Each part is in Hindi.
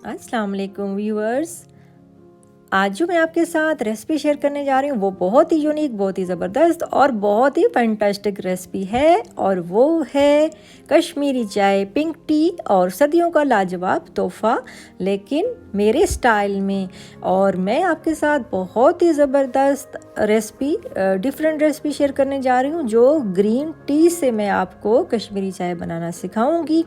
अस्सलाम वालेकुम व्यूअर्स। आज जो मैं आपके साथ रेसिपी शेयर करने जा रही हूँ वो बहुत ही यूनिक, बहुत ही ज़बरदस्त और बहुत ही फैंटास्टिक रेसिपी है, और वो है कश्मीरी चाय, पिंक टी और सर्दियों का लाजवाब तोहफ़ा, लेकिन मेरे स्टाइल में। और मैं आपके साथ बहुत ही ज़बरदस्त रेसिपी, डिफरेंट रेसिपी शेयर करने जा रही हूँ, जो ग्रीन टी से मैं आपको कश्मीरी चाय बनाना सिखाऊंगी।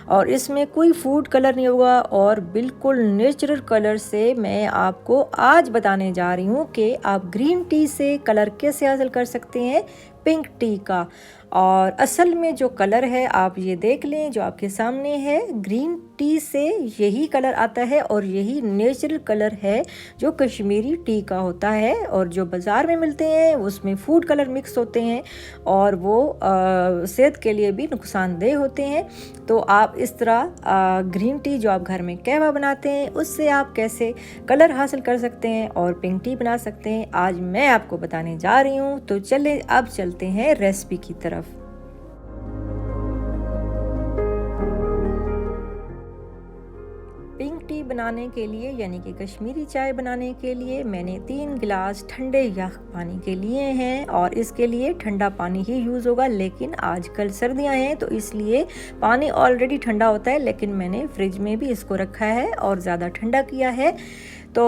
और इसमें कोई फूड कलर नहीं होगा और बिल्कुल नेचुरल कलर से मैं आपको आज बताने जा रही हूँ कि आप ग्रीन टी से कलर कैसे हासिल कर सकते हैं पिंक टी का। और असल में जो कलर है आप ये देख लें, जो आपके सामने है, ग्रीन टी से यही कलर आता है और यही नेचुरल कलर है जो कश्मीरी टी का होता है। और जो बाज़ार में मिलते हैं उसमें फूड कलर मिक्स होते हैं और वो सेहत के लिए भी नुकसानदेह होते हैं। तो आप इस तरह ग्रीन टी जो आप घर में कहवा बनाते हैं उससे आप कैसे कलर हासिल कर सकते हैं और पिंक टी बना सकते हैं, आज मैं आपको बताने जा रही हूँ। तो चले अब चलते हैं रेसिपी की तरफ। पिंक टी बनाने के लिए यानी कि कश्मीरी चाय बनाने के लिए मैंने 3 गिलास ठंडे यख पानी के लिए हैं, और इसके लिए ठंडा पानी ही यूज़ होगा। लेकिन आजकल सर्दियां हैं तो इसलिए पानी ऑलरेडी ठंडा होता है, लेकिन मैंने फ्रिज में भी इसको रखा है और ज़्यादा ठंडा किया है। तो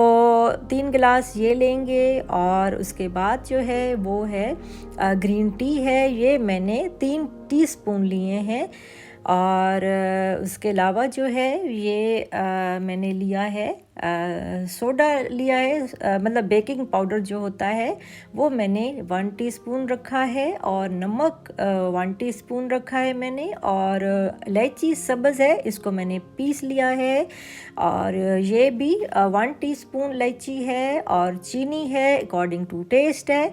3 गिलास ये लेंगे, और उसके बाद जो है वो है ग्रीन टी है, ये मैंने 3 टीस्पून लिए हैं। और उसके अलावा जो है ये मैंने लिया है सोडा लिया है, मतलब बेकिंग पाउडर जो होता है वो मैंने 1 टीस्पून रखा है, और नमक 1 टीस्पून रखा है मैंने, और इलायची सब्ज़ है इसको मैंने पीस लिया है, और ये भी 1 टीस्पून इलायची है, और चीनी है अकॉर्डिंग टू टेस्ट है,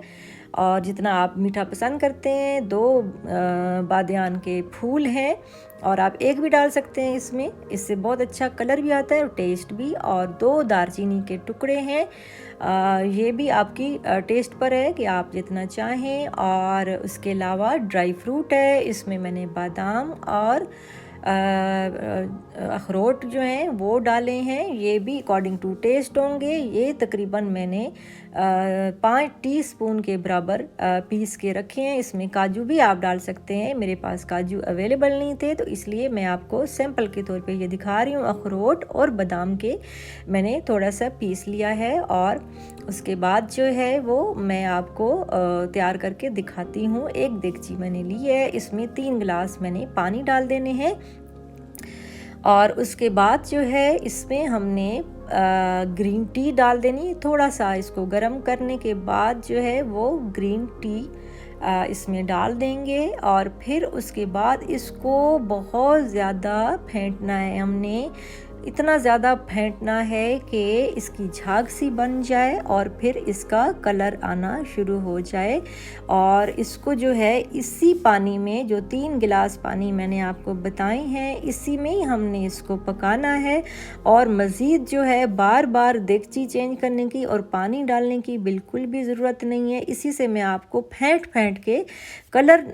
और जितना आप मीठा पसंद करते हैं। 2 बादियान के फूल हैं, और आप एक भी डाल सकते हैं इसमें, इससे बहुत अच्छा कलर भी आता है और टेस्ट भी। और 2 दालचीनी के टुकड़े हैं, ये भी आपकी टेस्ट पर है कि आप जितना चाहें। और उसके अलावा ड्राई फ्रूट है, इसमें मैंने बादाम और अखरोट जो हैं वो डाले हैं, ये भी अकॉर्डिंग टू टेस्ट होंगे। ये तकरीबन मैंने 5 टीस्पून के बराबर पीस के रखे हैं। इसमें काजू भी आप डाल सकते हैं, मेरे पास काजू अवेलेबल नहीं थे तो इसलिए मैं आपको सैंपल के तौर पे ये दिखा रही हूँ। अखरोट और बादाम के मैंने थोड़ा सा पीस लिया है, और उसके बाद जो है वो मैं आपको तैयार करके दिखाती हूँ। एक देगची मैंने ली है, इसमें 3 गिलास मैंने पानी डाल देने हैं, और उसके बाद जो है इसमें हमने ग्रीन टी डाल देनी। थोड़ा सा इसको गर्म करने के बाद जो है वो ग्रीन टी इसमें डाल देंगे, और फिर उसके बाद इसको बहुत ज़्यादा फेंटना है हमने, इतना ज़्यादा फेंटना है कि इसकी झाग सी बन जाए और फिर इसका कलर आना शुरू हो जाए। और इसको जो है इसी पानी में, जो 3 गिलास पानी मैंने आपको बताए हैं, इसी में ही हमने इसको पकाना है। और मज़ीद जो है बार बार देगची चेंज करने की और पानी डालने की बिल्कुल भी ज़रूरत नहीं है। इसी से मैं आपको फेंट फेंट के कलर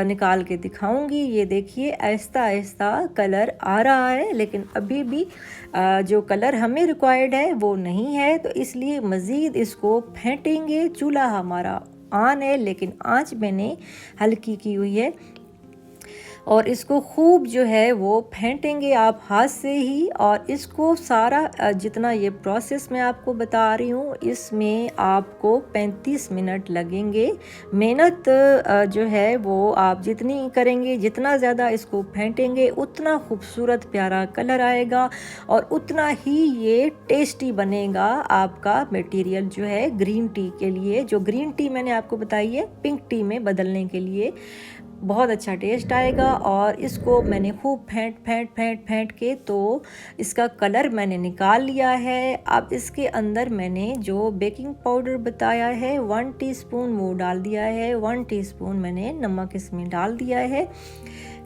निकाल के दिखाऊंगी। ये देखिए आहिस्ता आहिस्ता कलर आ रहा है, लेकिन अभी भी जो कलर हमें रिक्वायर्ड है वो नहीं है, तो इसलिए मज़ीद इसको फेंटेंगे। चूल्हा हमारा ऑन है, लेकिन आंच मैंने हल्की की हुई है, और इसको खूब जो है वो फेंटेंगे आप हाथ से ही। और इसको सारा जितना ये प्रोसेस मैं आपको बता रही हूँ इसमें आपको 35 मिनट लगेंगे। मेहनत जो है वो आप जितनी करेंगे, जितना ज़्यादा इसको फेंटेंगे उतना खूबसूरत प्यारा कलर आएगा और उतना ही ये टेस्टी बनेगा आपका मटेरियल जो है ग्रीन टी के लिए। जो ग्रीन टी मैंने आपको बताई है पिंक टी में बदलने के लिए बहुत अच्छा टेस्ट आएगा। और इसको मैंने खूब फेंट के तो इसका कलर मैंने निकाल लिया है। अब इसके अंदर मैंने जो बेकिंग पाउडर बताया है 1 टीस्पून वो डाल दिया है, 1 टीस्पून मैंने नमक इसमें डाल दिया है।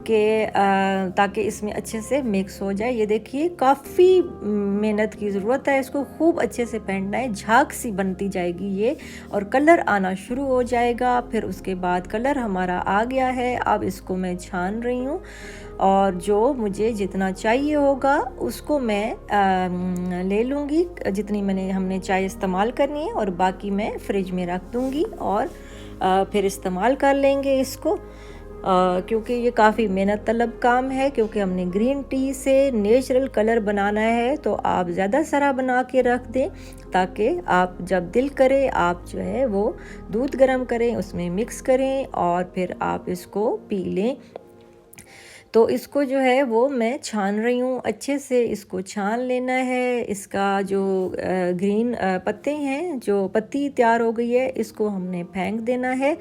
ताकि इसमें अच्छे से मिक्स हो जाए। ये देखिए काफ़ी मेहनत की ज़रूरत है, इसको खूब अच्छे से फेंटना है, झाग सी बनती जाएगी ये और कलर आना शुरू हो जाएगा। फिर उसके बाद कलर हमारा आ गया है, अब इसको मैं छान रही हूँ और जो मुझे जितना चाहिए होगा उसको मैं ले लूँगी, जितनी हमने चाय इस्तेमाल करनी है, और बाकी मैं फ्रिज में रख दूँगी और फिर इस्तेमाल कर लेंगे इसको। क्योंकि ये काफ़ी मेहनत तलब काम है, क्योंकि हमने ग्रीन टी से नेचुरल कलर बनाना है, तो आप ज़्यादा सारा बना के रख दें ताकि आप जब दिल करे आप जो है वो दूध गर्म करें, उसमें मिक्स करें और फिर आप इसको पी लें। तो इसको जो है वो मैं छान रही हूँ, अच्छे से इसको छान लेना है। इसका जो ग्रीन पत्ते हैं, जो पत्ती तैयार हो गई है, इसको हमने फेंक देना है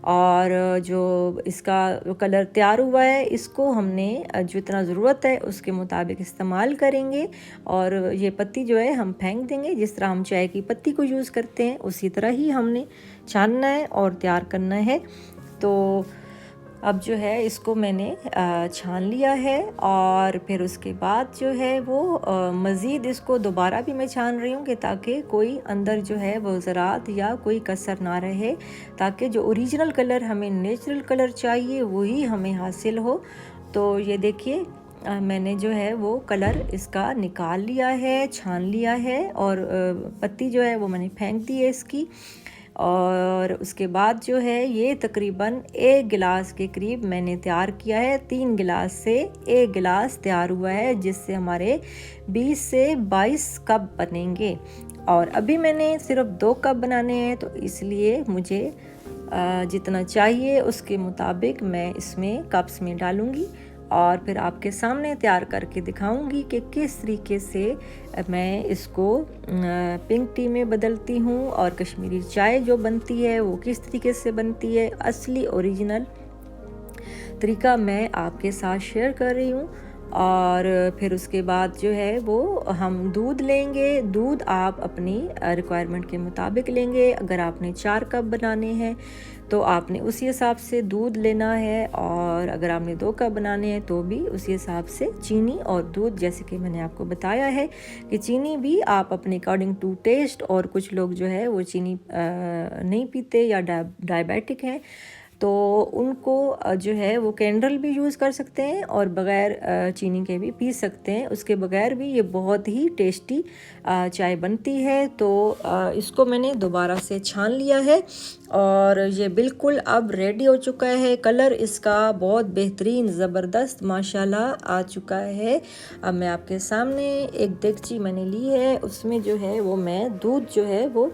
और जो इसका कलर तैयार हुआ है इसको हमने जितना ज़रूरत है उसके मुताबिक इस्तेमाल करेंगे। और ये पत्ती जो है हम फेंक देंगे, जिस तरह हम चाय की पत्ती को यूज़ करते हैं उसी तरह ही हमने छानना है और तैयार करना है। तो अब जो है इसको मैंने छान लिया है और फिर उसके बाद जो है वो मज़ीद इसको दोबारा भी मैं छान रही हूँ कि ताकि कोई अंदर जो है वो ज़रात या कोई कसर ना रहे, ताकि जो ओरिजिनल कलर हमें नेचुरल कलर चाहिए वही हमें हासिल हो। तो ये देखिए मैंने जो है वो कलर इसका निकाल लिया है, छान लिया है और पत्ती जो है वो मैंने फेंक दी है इसकी। और उसके बाद जो है ये तकरीबन 1 गिलास के करीब मैंने तैयार किया है। 3 गिलास से 1 गिलास तैयार हुआ है, जिससे हमारे 20 से 22 कप बनेंगे। और अभी मैंने सिर्फ 2 कप बनाने हैं, तो इसलिए मुझे जितना चाहिए उसके मुताबिक मैं इसमें कप्स में डालूँगी और फिर आपके सामने तैयार करके दिखाऊंगी कि किस तरीके से मैं इसको पिंक टी में बदलती हूँ और कश्मीरी चाय जो बनती है वो किस तरीके से बनती है। असली ओरिजिनल तरीका मैं आपके साथ शेयर कर रही हूँ। और फिर उसके बाद जो है वो हम दूध लेंगे। दूध आप अपनी रिक्वायरमेंट के मुताबिक लेंगे। अगर आपने 4 कप बनाने हैं तो आपने उसी हिसाब से दूध लेना है, और अगर आपने 2 कप बनाने हैं तो भी उसी हिसाब से चीनी और दूध, जैसे कि मैंने आपको बताया है कि चीनी भी आप अपने अकॉर्डिंग टू टेस्ट। और कुछ लोग जो है वो चीनी नहीं पीते या डायबिटिक हैं, तो उनको जो है वो कैंडल भी यूज़ कर सकते हैं और बग़ैर चीनी के भी पी सकते हैं। उसके बगैर भी ये बहुत ही टेस्टी चाय बनती है। तो इसको मैंने दोबारा से छान लिया है और ये बिल्कुल अब रेडी हो चुका है। कलर इसका बहुत बेहतरीन ज़बरदस्त माशाल्लाह आ चुका है। अब मैं आपके सामने एक देगची मैंने ली है, उसमें जो है वो मैं दूध जो है वो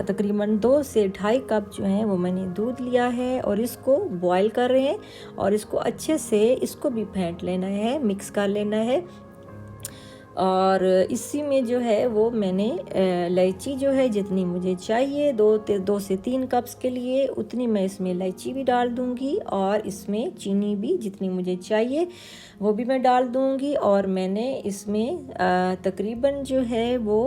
तकरीबन 2 से 2.5 कप जो है वो मैंने दूध लिया है और इसको बॉईल कर रहे हैं और इसको अच्छे से इसको भी फेंट लेना है, मिक्स कर लेना है। और इसी में जो है वो मैंने इलायची जो है जितनी मुझे चाहिए 2 से 3 कप्स के लिए उतनी मैं इसमें इलायची भी डाल दूंगी और इसमें चीनी भी जितनी मुझे चाहिए वो भी मैं डाल दूंगी। और मैंने इसमें तकरीबन जो है वो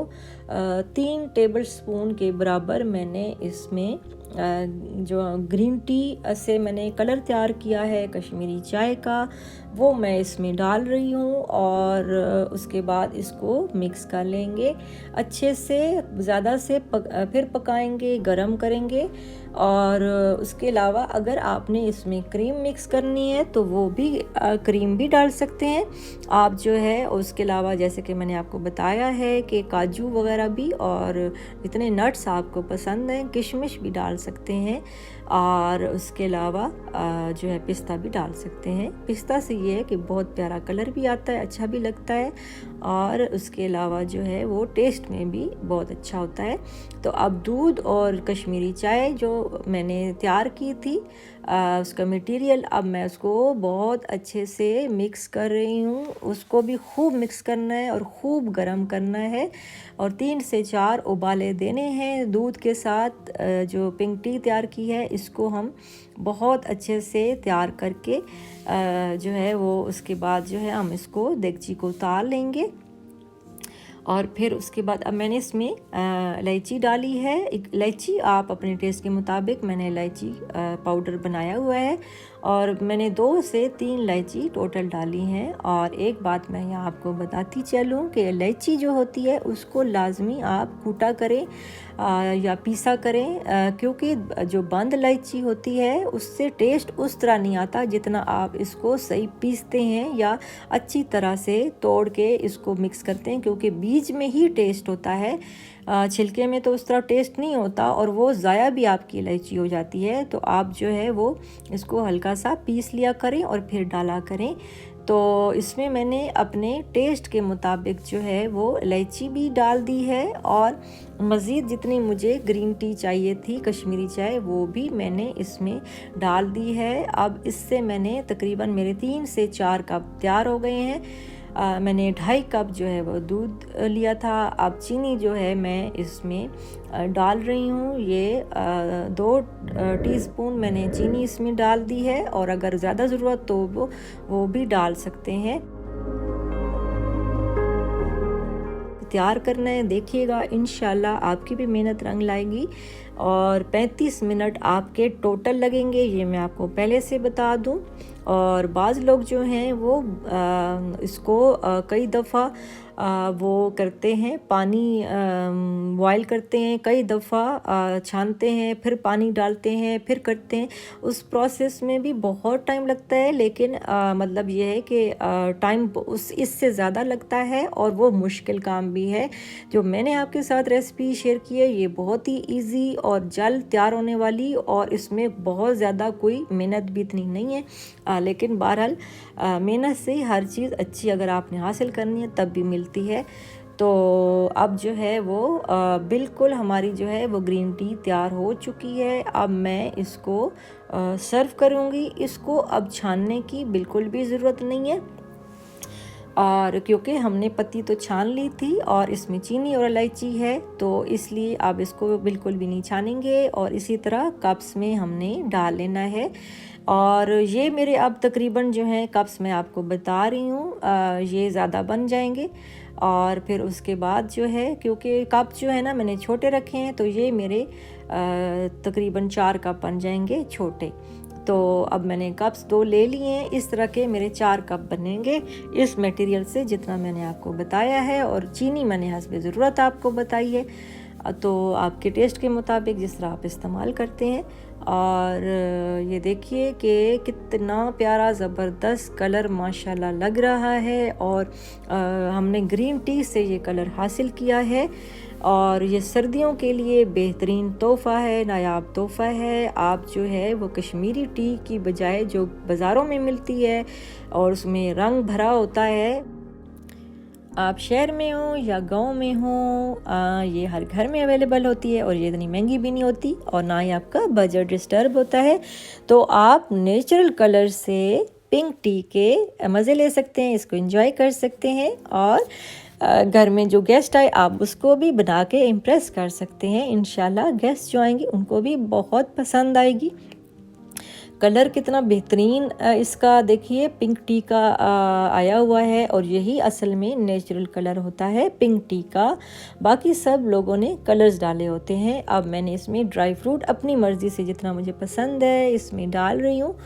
3 टेबल स्पून के बराबर मैंने इसमें जो ग्रीन टी से मैंने कलर तैयार किया है कश्मीरी चाय का, वो मैं इसमें डाल रही हूँ। और उसके बाद इसको मिक्स कर लेंगे अच्छे से, ज़्यादा से फिर पकाएंगे, गरम करेंगे। और उसके अलावा अगर आपने इसमें क्रीम मिक्स करनी है तो वो भी क्रीम भी डाल सकते हैं आप जो है। उसके अलावा जैसे कि मैंने आपको बताया है कि काजू वगैरह भी और इतने नट्स आपको पसंद हैं, किशमिश भी डाल सकते हैं। और उसके अलावा जो है पिस्ता भी डाल सकते हैं। पिस्ता से ये है कि बहुत प्यारा कलर भी आता है, अच्छा भी लगता है और उसके अलावा जो है वो टेस्ट में भी बहुत अच्छा होता है। तो अब दूध और कश्मीरी चाय जो मैंने तैयार की थी उसका मटेरियल, अब मैं उसको बहुत अच्छे से मिक्स कर रही हूँ। उसको भी खूब मिक्स करना है और खूब गर्म करना है और 3 से 4 उबाले देने हैं दूध के साथ। जो पिंक टी तैयार की है इसको हम बहुत अच्छे से तैयार करके जो है वो उसके बाद जो है हम इसको देगची को उतार लेंगे। और फिर उसके बाद अब मैंने इसमें इलायची डाली है। इलायची आप अपने टेस्ट के मुताबिक, मैंने इलायची पाउडर बनाया हुआ है और मैंने 2 से 3 इलायची टोटल डाली हैं। और एक बात मैं यहाँ आपको बताती चलूँ कि इलायची जो होती है उसको लाजमी आप कूटा करें या पीसा करें, क्योंकि जो बंद इलायची होती है उससे टेस्ट उस तरह नहीं आता जितना आप इसको सही पीसते हैं या अच्छी तरह से तोड़ के इसको मिक्स करते हैं, क्योंकि बीज में ही टेस्ट होता है, छिलके में तो उस तरह टेस्ट नहीं होता और वो ज़ाया भी आपकी इलायची हो जाती है। तो आप जो है वो इसको हल्का सा पीस लिया करें और फिर डाला करें। तो इसमें मैंने अपने टेस्ट के मुताबिक जो है वो इलायची भी डाल दी है और मज़ीद जितनी मुझे ग्रीन टी चाहिए थी, कश्मीरी चाय, वो भी मैंने इसमें डाल दी है। अब इससे मैंने तकरीबन मेरे 3 से 4 कप तैयार हो गए हैं। मैंने 2.5 कप जो है वो दूध लिया था। अब चीनी जो है मैं इसमें डाल रही हूँ, ये 2 टीस्पून मैंने चीनी इसमें डाल दी है और अगर ज़्यादा ज़रूरत तो वो भी डाल सकते हैं। तैयार करना है, देखिएगा इंशाल्लाह आपकी भी मेहनत रंग लाएगी। और 35 मिनट आपके टोटल लगेंगे, ये मैं आपको पहले से बता दूं। और बाज़ लोग जो हैं वो इसको कई दफ़ा वो करते हैं, पानी बॉयल करते हैं, कई दफ़ा छानते हैं, फिर पानी डालते हैं, फिर करते हैं। उस प्रोसेस में भी बहुत टाइम लगता है, लेकिन मतलब ये है कि टाइम इससे ज़्यादा लगता है और वो मुश्किल काम भी है। जो मैंने आपके साथ रेसिपी शेयर की है ये बहुत ही इजी और जल्द तैयार होने वाली, और इसमें बहुत ज़्यादा कोई मेहनत भी इतनी नहीं है, लेकिन बहरहाल मेहनत से हर चीज़ अच्छी अगर आपने हासिल करनी है तब भी मिलती है। तो अब जो है वो बिल्कुल हमारी जो है वो ग्रीन टी तैयार हो चुकी है। अब मैं इसको सर्व करूँगी। इसको अब छानने की बिल्कुल भी ज़रूरत नहीं है, और क्योंकि हमने पत्ती तो छान ली थी और इसमें चीनी और इलायची है, तो इसलिए अब इसको बिल्कुल भी नहीं छानेंगे। और इसी तरह कप्स में हमने डाल लेना है। और ये मेरे अब तकरीबन जो है कप्स मैं आपको बता रही हूँ, ये ज़्यादा बन जाएंगे। और फिर उसके बाद जो है, क्योंकि कप जो है ना मैंने छोटे रखे हैं, तो ये मेरे तकरीबन 4 कप बन जाएंगे छोटे। तो अब मैंने कप्स 2 ले लिए हैं, इस तरह के मेरे 4 कप बनेंगे इस मटेरियल से जितना मैंने आपको बताया है। और चीनी मैंने हस्बे ज़रूरत आपको बताई है, तो आपके टेस्ट के मुताबिक जिस तरह आप इस्तेमाल करते हैं। और ये देखिए कि कितना प्यारा ज़बरदस्त कलर माशाल्लाह लग रहा है, और हमने ग्रीन टी से ये कलर हासिल किया है। और ये सर्दियों के लिए बेहतरीन तोहफ़ा है, नायाब तोहफ़ा है। आप जो है वो कश्मीरी टी की बजाय जो बाज़ारों में मिलती है और उसमें रंग भरा होता है, आप शहर में हो या गांव में हो, ये हर घर में अवेलेबल होती है और ये इतनी महंगी भी नहीं होती और ना ही आपका बजट डिस्टर्ब होता है। तो आप नेचुरल कलर से पिंक टी के मज़े ले सकते हैं, इसको एंजॉय कर सकते हैं। और घर में जो गेस्ट आए आप उसको भी बना के इम्प्रेस कर सकते हैं। इंशाल्लाह गेस्ट जो आएंगे उनको भी बहुत पसंद आएगी। कलर कितना बेहतरीन इसका देखिए पिंक टी का आया हुआ है, और यही असल में नेचुरल कलर होता है पिंक टी का। बाकी सब लोगों ने कलर्स डाले होते हैं। अब मैंने इसमें ड्राई फ्रूट अपनी मर्ज़ी से जितना मुझे पसंद है इसमें डाल रही हूँ।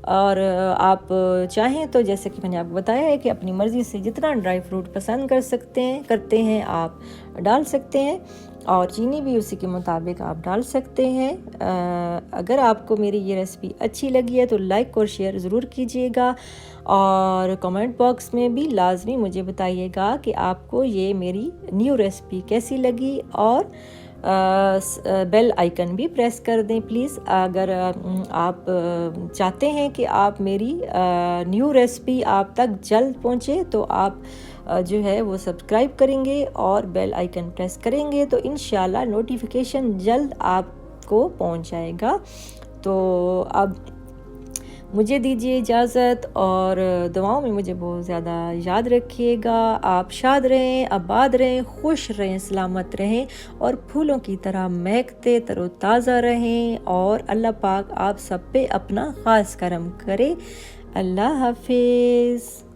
और आप चाहें तो जैसे कि मैंने आपको बताया है कि अपनी मर्ज़ी से जितना ड्राई फ्रूट पसंद करते हैं आप डाल सकते हैं, और चीनी भी उसी के मुताबिक आप डाल सकते हैं। अगर आपको मेरी ये रेसिपी अच्छी लगी है तो लाइक और शेयर ज़रूर कीजिएगा, और कमेंट बॉक्स में भी लाजमी मुझे बताइएगा कि आपको ये मेरी न्यू रेसिपी कैसी लगी। और बेल आइकन भी प्रेस कर दें प्लीज़, अगर आप चाहते हैं कि आप मेरी न्यू रेसिपी आप तक जल्द पहुँचे, तो आप जो है वो सब्सक्राइब करेंगे और बेल आइकन प्रेस करेंगे तो इंशाल्लाह नोटिफिकेशन जल्द आपको पहुँच जाएगा। तो अब मुझे दीजिए इजाज़त, और दुआओं में मुझे बहुत ज़्यादा याद रखिएगा। आप शाद रहें, आबाद रहें, खुश रहें, सलामत रहें, और फूलों की तरह महकते तरोताज़ा रहें। और अल्लाह पाक आप सब पे अपना ख़ास करम करे। अल्लाह हाफिज़।